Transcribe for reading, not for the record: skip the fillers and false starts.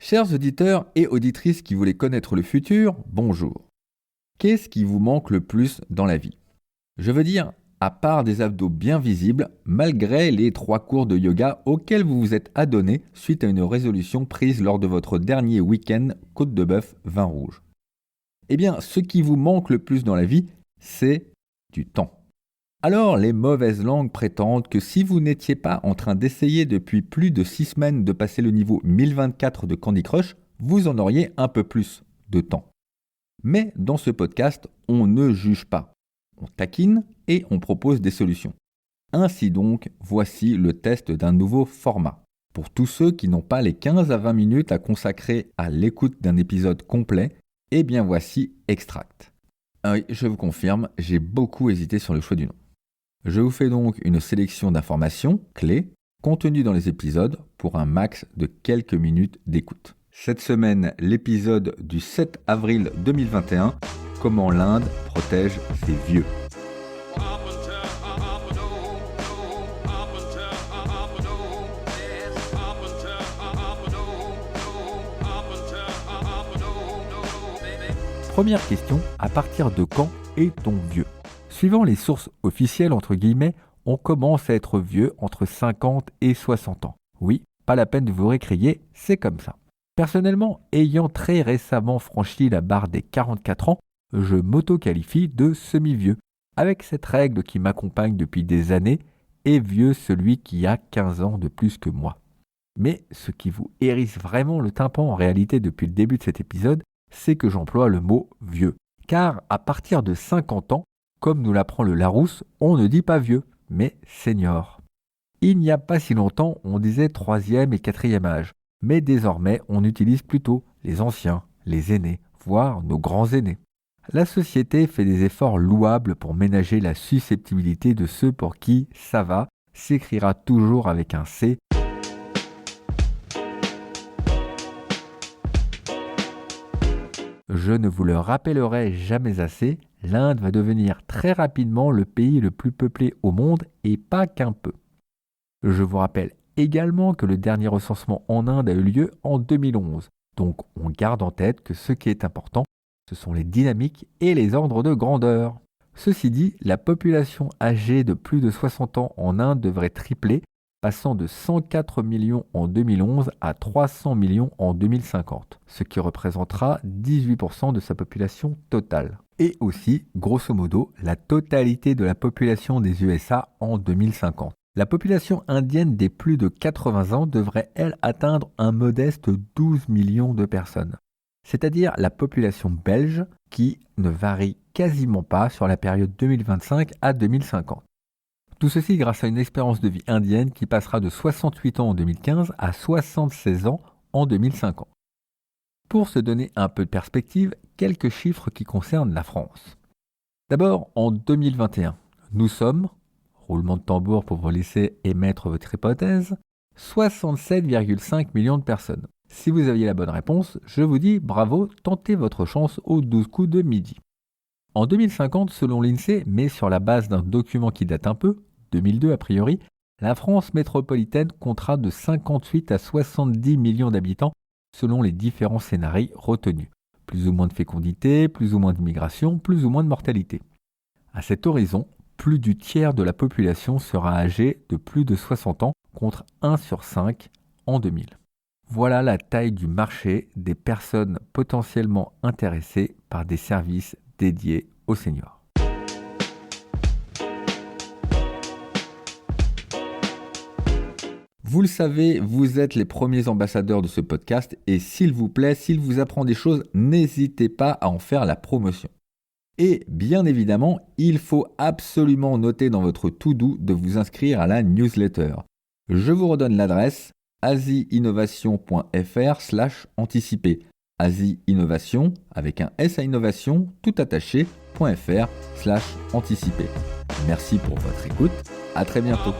Chers auditeurs et auditrices qui voulaient connaître le futur, bonjour. Qu'est-ce qui vous manque le plus dans la vie? Je veux dire, à part des abdos bien visibles, malgré les 3 cours de yoga auxquels vous vous êtes adonné suite à une résolution prise lors de votre dernier week-end Côte de Bœuf vin rouge. Eh bien, ce qui vous manque le plus dans la vie, c'est du temps. Alors, les mauvaises langues prétendent que si vous n'étiez pas en train d'essayer depuis plus de 6 semaines de passer le niveau 1024 de Candy Crush, vous en auriez un peu plus de temps. Mais dans ce podcast, on ne juge pas. On taquine et on propose des solutions. Ainsi donc, voici le test d'un nouveau format. Pour tous ceux qui n'ont pas les 15 à 20 minutes à consacrer à l'écoute d'un épisode complet, eh bien voici Extract. Ah oui, je vous confirme, j'ai beaucoup hésité sur le choix du nom. Je vous fais donc une sélection d'informations clés contenues dans les épisodes pour un max de quelques minutes d'écoute. Cette semaine, l'épisode du 7 avril 2021, comment l'Inde protège ses vieux. Première question, à partir de quand est-on vieux? Suivant les sources officielles, entre guillemets, on commence à être vieux entre 50 et 60 ans. Oui, pas la peine de vous récrier, c'est comme ça. Personnellement, ayant très récemment franchi la barre des 44 ans, je m'auto-qualifie de semi-vieux. Avec cette règle qui m'accompagne depuis des années, est vieux celui qui a 15 ans de plus que moi. Mais ce qui vous hérisse vraiment le tympan en réalité depuis le début de cet épisode, c'est que j'emploie le mot vieux. Car à partir de 50 ans, comme nous l'apprend le Larousse, on ne dit pas vieux, mais senior. Il n'y a pas si longtemps, on disait 3e et 4e âge, mais désormais, on utilise plutôt les anciens, les aînés, voire nos grands aînés. La société fait des efforts louables pour ménager la susceptibilité de ceux pour qui ça va s'écrira toujours avec un C. Je ne vous le rappellerai jamais assez, l'Inde va devenir très rapidement le pays le plus peuplé au monde et pas qu'un peu. Je vous rappelle également que le dernier recensement en Inde a eu lieu en 2011, donc on garde en tête que ce qui est important, ce sont les dynamiques et les ordres de grandeur. Ceci dit, la population âgée de plus de 60 ans en Inde devrait tripler, passant de 104 millions en 2011 à 300 millions en 2050, ce qui représentera 18% de sa population totale. Et aussi, grosso modo, la totalité de la population des USA en 2050. La population indienne des plus de 80 ans devrait, elle, atteindre un modeste 12 millions de personnes. C'est-à-dire la population belge qui ne varie quasiment pas sur la période 2025 à 2050. Tout ceci grâce à une espérance de vie indienne qui passera de 68 ans en 2015 à 76 ans en 2050. Pour se donner un peu de perspective, quelques chiffres qui concernent la France. D'abord, en 2021, nous sommes, roulement de tambour pour vous laisser émettre votre hypothèse, 67,5 millions de personnes. Si vous aviez la bonne réponse, je vous dis bravo, tentez votre chance aux 12 coups de midi. En 2050, selon l'INSEE, mais sur la base d'un document qui date un peu, 2002 a priori, la France métropolitaine comptera de 58 à 70 millions d'habitants selon les différents scénarios retenus. Plus ou moins de fécondité, plus ou moins d'immigration, plus ou moins de mortalité. À cet horizon, plus du tiers de la population sera âgée de plus de 60 ans contre 1 sur 5 en 2000. Voilà la taille du marché des personnes potentiellement intéressées par des services dédiés aux seniors. Vous le savez, vous êtes les premiers ambassadeurs de ce podcast et s'il vous plaît, s'il vous apprend des choses, n'hésitez pas à en faire la promotion. Et bien évidemment, il faut absolument noter dans votre to-do de vous inscrire à la newsletter. Je vous redonne l'adresse asiinnovation.fr/anticiper. Asi-innovation avec un S à innovation tout attaché.fr/anticiper. Merci pour votre écoute. À très bientôt.